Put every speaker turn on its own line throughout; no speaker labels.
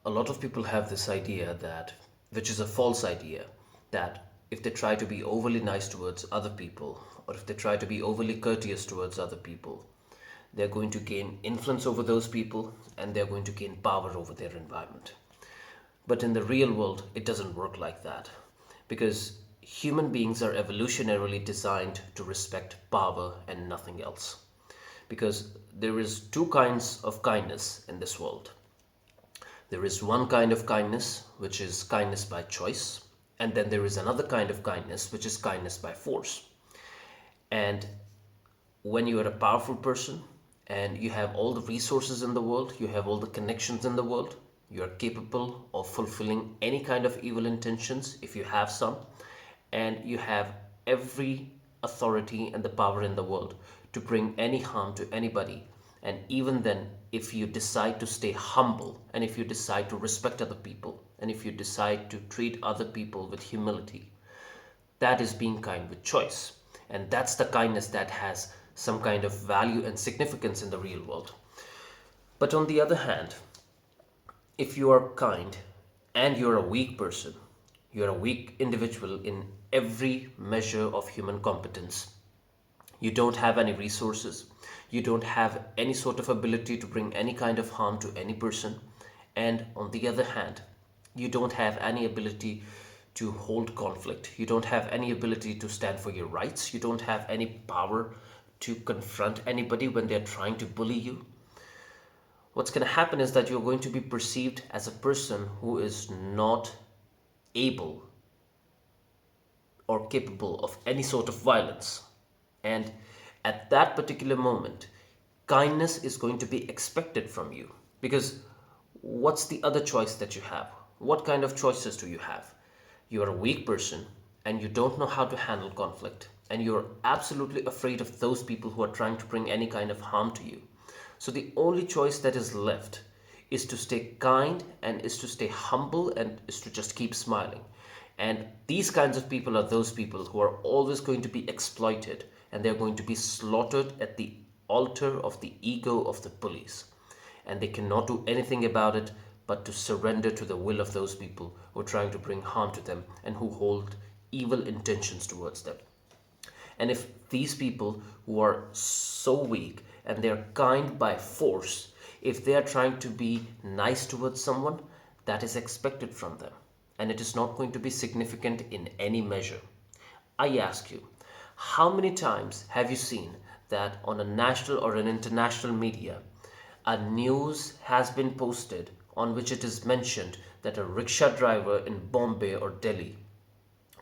a lot of people have this idea that, which is a false idea, that if they try to be overly nice towards other people, or if they try to be overly courteous towards other people, they're going to gain influence over those people and they're going to gain power over their environment. But in the real world, it doesn't work like that because human beings are evolutionarily designed to respect power and nothing else. Because there is two kinds of kindness in this world. There is one kind of kindness which is kindness by choice, and then there is another kind of kindness which is kindness by force. And when you are a powerful person and you have all the resources in the world, you have all the connections in the world, you are capable of fulfilling any kind of evil intentions if you have some, and you have every authority and the power in the world to bring any harm to anybody. And even then, if you decide to stay humble and if you decide to respect other people and if you decide to treat other people with humility, that is being kind with choice. And that's the kindness that has some kind of value and significance in the real world. But on the other hand, if you are kind and you're a weak person, you're a weak individual in every measure of human competence. You don't have any resources. You don't have any sort of ability to bring any kind of harm to any person. And on the other hand, you don't have any ability to hold conflict. You don't have any ability to stand for your rights. You don't have any power to confront anybody when they're trying to bully you. What's going to happen is that you're going to be perceived as a person who is not able or capable of any sort of violence. And at that particular moment, kindness is going to be expected from you. Because what's the other choice that you have? What kind of choices do you have? You're a weak person and you don't know how to handle conflict. And you're absolutely afraid of those people who are trying to bring any kind of harm to you. So the only choice that is left is to stay kind and is to stay humble and is to just keep smiling. And these kinds of people are those people who are always going to be exploited and they're going to be slaughtered at the altar of the ego of the bullies. And they cannot do anything about it but to surrender to the will of those people who are trying to bring harm to them and who hold evil intentions towards them. And if these people who are so weak and they're kind by force, if they are trying to be nice towards someone, that is expected from them. And it is not going to be significant in any measure. I ask you, how many times have you seen that on a national or an international media, a news has been posted on which it is mentioned that a rickshaw driver in Bombay or Delhi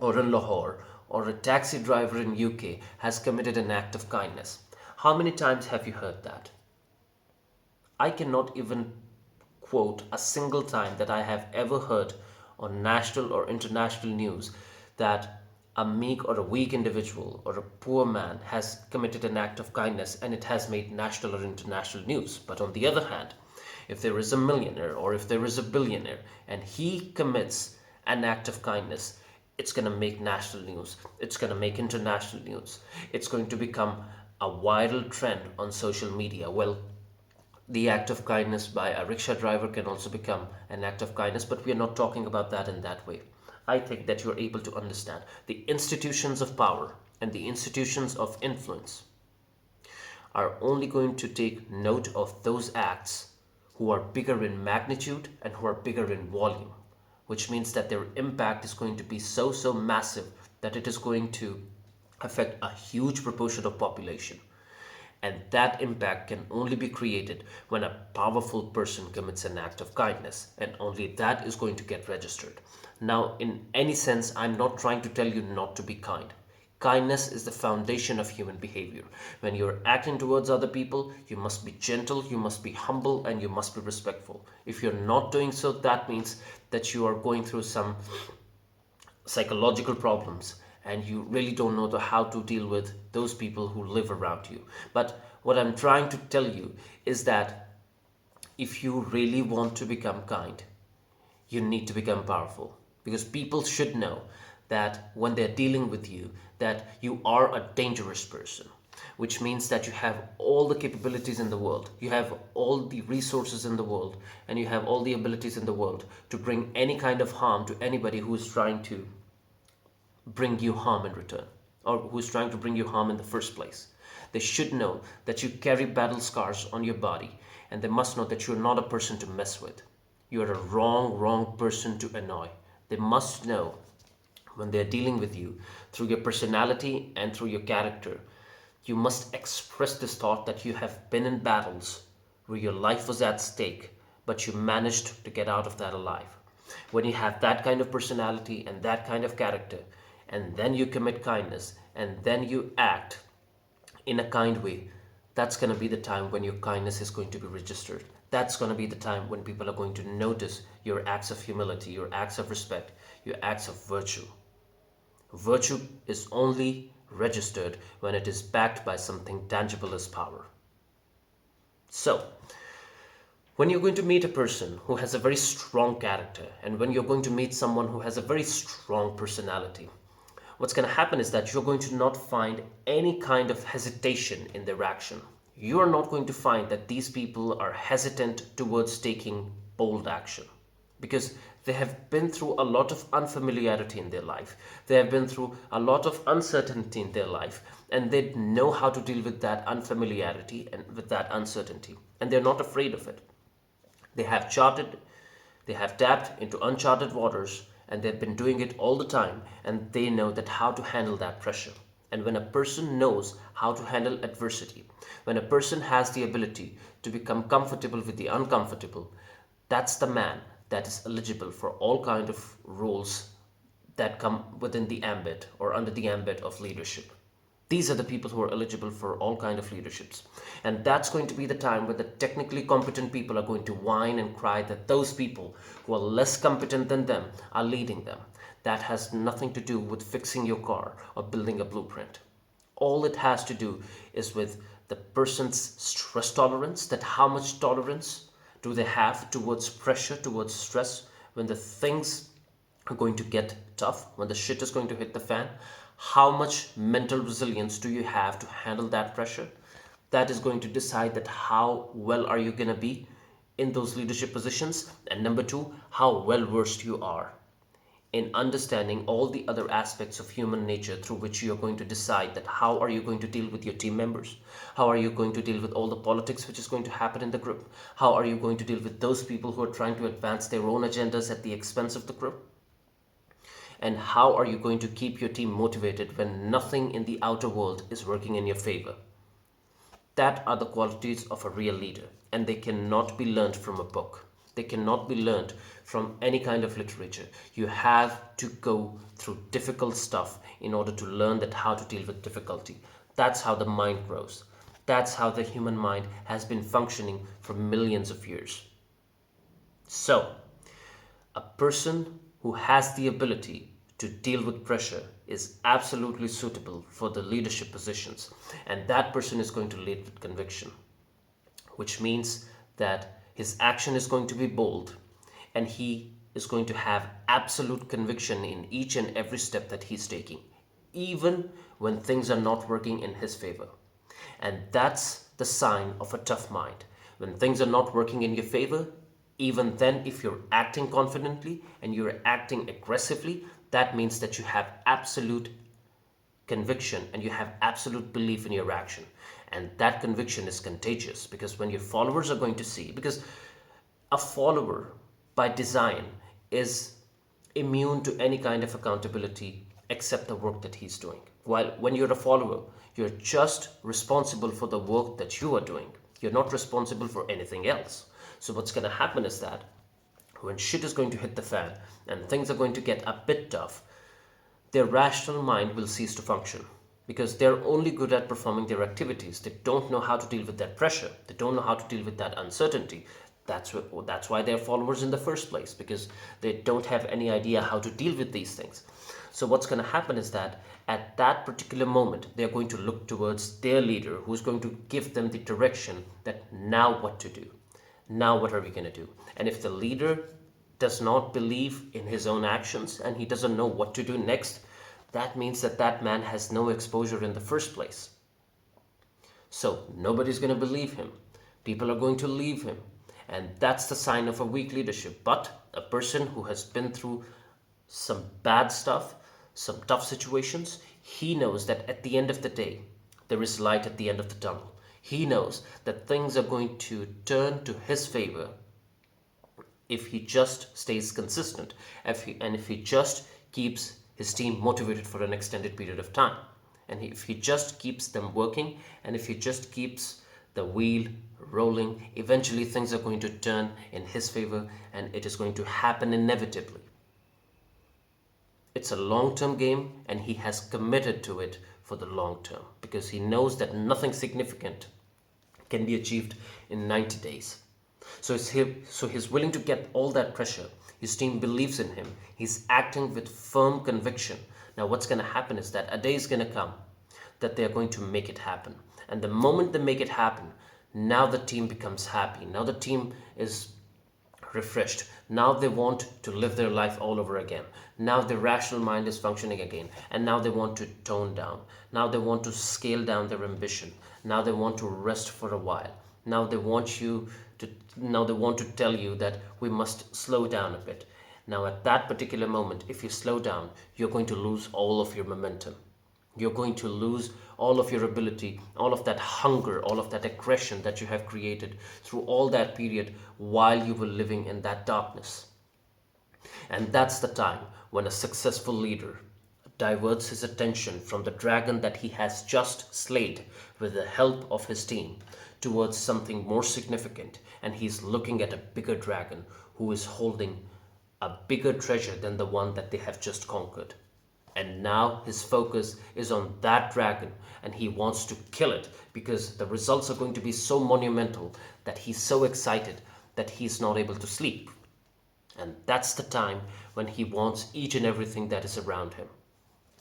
or in Lahore or a taxi driver in UK has committed an act of kindness? How many times have you heard that? I cannot even quote a single time that I have ever heard on national or international news that a meek or a weak individual or a poor man has committed an act of kindness and it has made national or international news. But on the other hand, if there is a millionaire or if there is a billionaire and he commits an act of kindness, it's going to make national news. It's going to make international news. It's going to become a viral trend on social media. Well, the act of kindness by a rickshaw driver can also become an act of kindness, but we are not talking about that in that way. I think that you're able to understand the institutions of power and the institutions of influence are only going to take note of those acts who are bigger in magnitude and who are bigger in volume, which means that their impact is going to be so massive that it is going to affect a huge proportion of population. And that impact can only be created when a powerful person commits an act of kindness, and only that is going to get registered. Now, in any sense, I'm not trying to tell you not to be kind. Kindness is the foundation of human behavior. When you're acting towards other people, you must be gentle, you must be humble, and you must be respectful. If you're not doing so, that means that you are going through some psychological problems and you really don't know how to deal with those people who live around you. But what I'm trying to tell you is that if you really want to become kind, you need to become powerful, because people should know that when they're dealing with you, that you are a dangerous person. which means that you have all the capabilities in the world, you have all the resources in the world, and you have all the abilities in the world to bring any kind of harm to anybody who is trying to bring you harm in return, or who's trying to bring you harm in the first place. They should know that you carry battle scars on your body, and they must know that you're not a person to mess with. You're a wrong person to annoy. They must know when they're dealing with you through your personality and through your character. You must express this thought that you have been in battles where your life was at stake, but you managed to get out of that alive. When you have that kind of personality and that kind of character, and then you commit kindness, and then you act in a kind way, that's going to be the time when your kindness is going to be registered. That's going to be the time when people are going to notice your acts of humility, your acts of respect, your acts of virtue. Virtue is only registered when it is backed by something tangible as power. So, when you're going to meet a person who has a very strong character, and when you're going to meet someone who has a very strong personality, what's going to happen is that you're going to not find any kind of hesitation in their action. You are not going to find that these people are hesitant towards taking bold action, because they have been through a lot of unfamiliarity in their life. They have been through a lot of uncertainty in their life, and they know how to deal with that unfamiliarity and with that uncertainty, and they're not afraid of it. They have charted, they have tapped into uncharted waters, and they've been doing it all the time, and they know that how to handle that pressure. And when a person knows how to handle adversity, when a person has the ability to become comfortable with the uncomfortable, that's the man that is eligible for all kind of roles that come within the ambit or under the ambit of leadership. These are the people who are eligible for all kind of leaderships. And that's going to be the time where the technically competent people are going to whine and cry that those people who are less competent than them are leading them. That has nothing to do with fixing your car or building a blueprint. All it has to do is with the person's stress tolerance, that how much tolerance do they have towards pressure, towards stress, when the things are going to get tough, when the shit is going to hit the fan. How much mental resilience do you have to handle that pressure? That is going to decide that how well are you going to be in those leadership positions, and number two, how well versed you are in understanding all the other aspects of human nature, through which you are going to decide that how are you going to deal with your team members, how are you going to deal with all the politics which is going to happen in the group, how are you going to deal with those people who are trying to advance their own agendas at the expense of the group, and how are you going to keep your team motivated when nothing in the outer world is working in your favor. That are the qualities of a real leader, and they cannot be learned from a book. They cannot be learned from any kind of literature. You have to go through difficult stuff in order to learn that how to deal with difficulty. That's how the mind grows. That's how the human mind has been functioning for millions of years. So, a person who has the ability to deal with pressure is absolutely suitable for the leadership positions, and that person is going to lead with conviction, which means that his action is going to be bold, and he is going to have absolute conviction in each and every step that he's taking, even when things are not working in his favor. And that's the sign of a tough mind. When things are not working in your favor, even then, if you're acting confidently and you're acting aggressively, that means that you have absolute conviction and you have absolute belief in your action. And that conviction is contagious, because when your followers are going to see, because a follower by design is immune to any kind of accountability except the work that he's doing. While when you're a follower, you're just responsible for the work that you are doing. You're not responsible for anything else. So what's going to happen is that when shit is going to hit the fan and things are going to get a bit tough, their rational mind will cease to function, because they're only good at performing their activities. They don't know how to deal with that pressure. They don't know how to deal with that uncertainty. That's why they're followers in the first place, because they don't have any idea how to deal with these things. So what's going to happen is that at that particular moment, they're going to look towards their leader, who's going to give them the direction that now what to do. Now what are we going to do? And if the leader does not believe in his own actions and he doesn't know what to do next, that means that that man has no exposure in the first place. So nobody's going to believe him. People are going to leave him. And that's the sign of a weak leadership. But a person who has been through some bad stuff, some tough situations, he knows that at the end of the day, there is light at the end of the tunnel. He knows that things are going to turn to his favor if he just stays consistent, and if he just keeps his team motivated for an extended period of time, and if he just keeps them working, and if he just keeps the wheel rolling, eventually things are going to turn in his favor, and it is going to happen inevitably. It's a long term game, and he has committed to it for the long term because he knows that nothing significant can be achieved in 90 days. So he's willing to get all that pressure. His team believes in him. He's acting with firm conviction. Now, what's going to happen is that a day is going to come that they're going to make it happen. And the moment they make it happen, now the team becomes happy. Now the team is refreshed. Now they want to live their life all over again. Now the rational mind is functioning again. And now they want to tone down. Now they want to scale down their ambition. Now they want to rest for a while. Now they want you to now they want to tell you that we must slow down a bit. Now at that particular moment, if you slow down, you're going to lose all of your momentum. You're going to lose all of your ability, all of that hunger, all of that aggression that you have created through all that period while you were living in that darkness. And that's the time when a successful leader diverts his attention from the dragon that he has just slayed with the help of his team towards something more significant, and he's looking at a bigger dragon who is holding a bigger treasure than the one that they have just conquered. And now his focus is on that dragon, and he wants to kill it because the results are going to be so monumental that he's so excited that he's not able to sleep. And that's the time when he wants each and everything that is around him.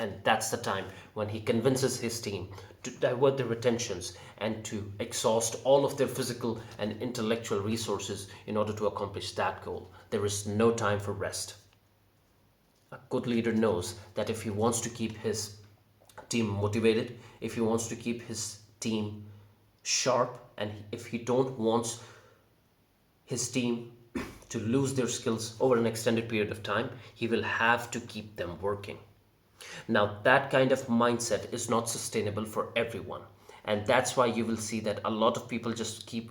And that's the time when he convinces his team to divert their attentions and to exhaust all of their physical and intellectual resources in order to accomplish that goal. There is no time for rest. A good leader knows that if he wants to keep his team motivated, if he wants to keep his team sharp, and if he don't want his team to lose their skills over an extended period of time, he will have to keep them working. Now, that kind of mindset is not sustainable for everyone, and that's why you will see that a lot of people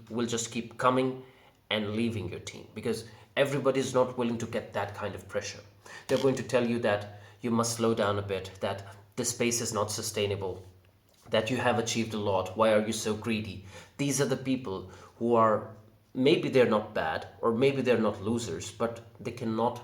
will just keep coming and leaving your team because everybody is not willing to get that kind of pressure. They're going to tell you that you must slow down a bit, that this pace is not sustainable, that you have achieved a lot. Why are you so greedy? These are the people who are, maybe they're not bad or maybe they're not losers, but they cannot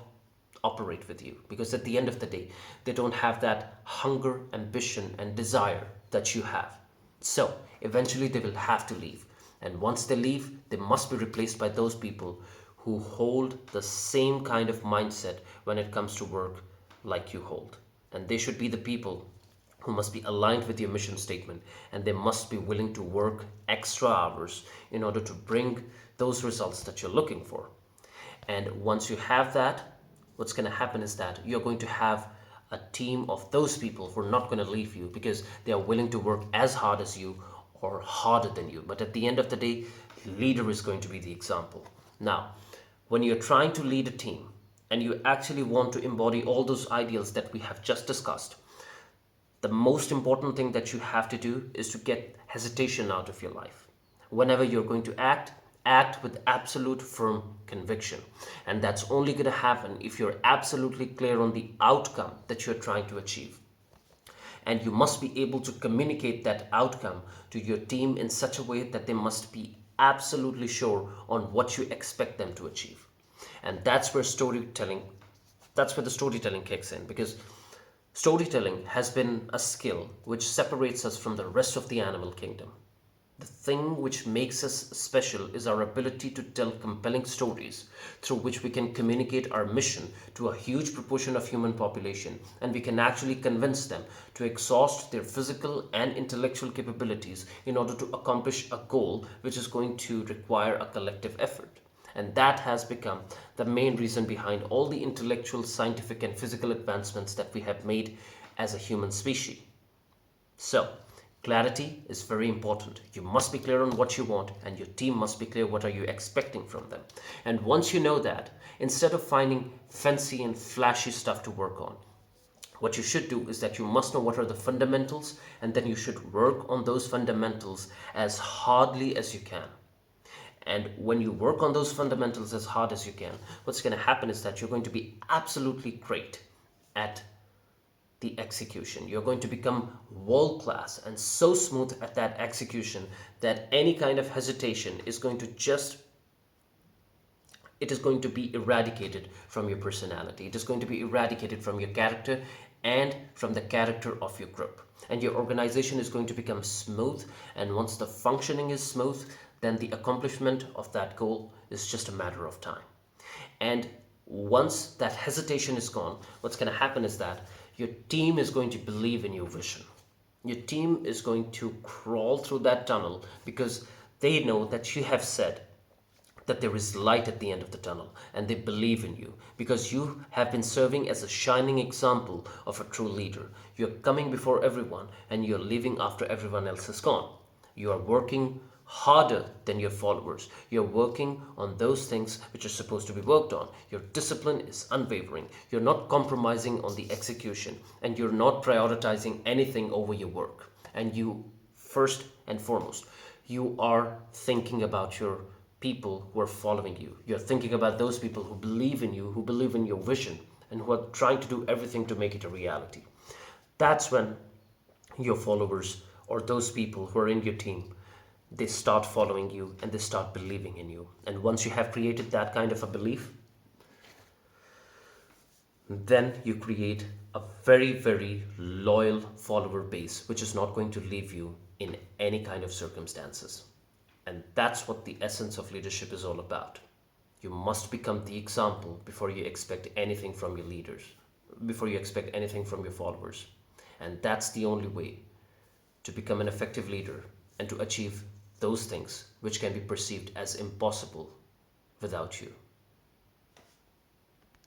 operate with you because at the end of the day, they don't have that hunger, ambition, and desire that you have. So eventually they will have to leave. And once they leave, they must be replaced by those people who hold the same kind of mindset when it comes to work like you hold. And they should be the people who must be aligned with your mission statement, and they must be willing to work extra hours in order to bring those results that you're looking for. And once you have that, what's going to happen is that you're going to have a team of those people who are not going to leave you because they are willing to work as hard as you or harder than you. But at the end of the day, leader is going to be the example. Now, when you're trying to lead a team and you actually want to embody all those ideals that we have just discussed, the most important thing that you have to do is to get hesitation out of your life. Whenever you're going to act, act with absolute firm conviction. And that's only going to happen if you're absolutely clear on the outcome that you're trying to achieve. And you must be able to communicate that outcome to your team in such a way that they must be absolutely sure on what you expect them to achieve. And that's where the storytelling kicks in, because storytelling has been a skill which separates us from the rest of the animal kingdom. The thing which makes us special is our ability to tell compelling stories through which we can communicate our mission to a huge proportion of human population, and we can actually convince them to exhaust their physical and intellectual capabilities in order to accomplish a goal which is going to require a collective effort. And that has become the main reason behind all the intellectual, scientific, and physical advancements that we have made as a human species. So, Clarity is very important. You must be clear on what you want, and your team must be clear what are you expecting from them. And once you know that, instead of finding fancy and flashy stuff to work on, what you should do is that you must know what are the fundamentals, and then you should work on those fundamentals as hardly as you can. And when you work on those fundamentals as hard as you can, what's going to happen is that you're going to be absolutely great at the execution. You're going to become world class and so smooth at that execution that any kind of hesitation is going to just it is going to be eradicated from your personality. It is going to be eradicated from your character and from the character of your group. And your organization is going to become smooth. And once the functioning is smooth, then the accomplishment of that goal is just a matter of time. And once that hesitation is gone, what's going to happen is that your team is going to believe in your vision. Your team is going to crawl through that tunnel because they know that you have said that there is light at the end of the tunnel, and they believe in you because you have been serving as a shining example of a true leader. You're coming before everyone and you're leaving after everyone else has gone. You are working harder than your followers. You're working on those things which are supposed to be worked on. Your discipline is unwavering. You're not compromising on the execution, and you're not prioritizing anything over your work. And you, first and foremost, you are thinking about your people who are following you. You're thinking about those people who believe in you, who believe in your vision, and who are trying to do everything to make it a reality. That's when your followers or those people who are in your team, they start following you and they start believing in you. And once you have created that kind of a belief, then you create a very, very loyal follower base, which is not going to leave you in any kind of circumstances. And that's what the essence of leadership is all about. You must become the example before you expect anything from your leaders, before you expect anything from your followers. And that's the only way to become an effective leader and to achieve those things which can be perceived as impossible without you.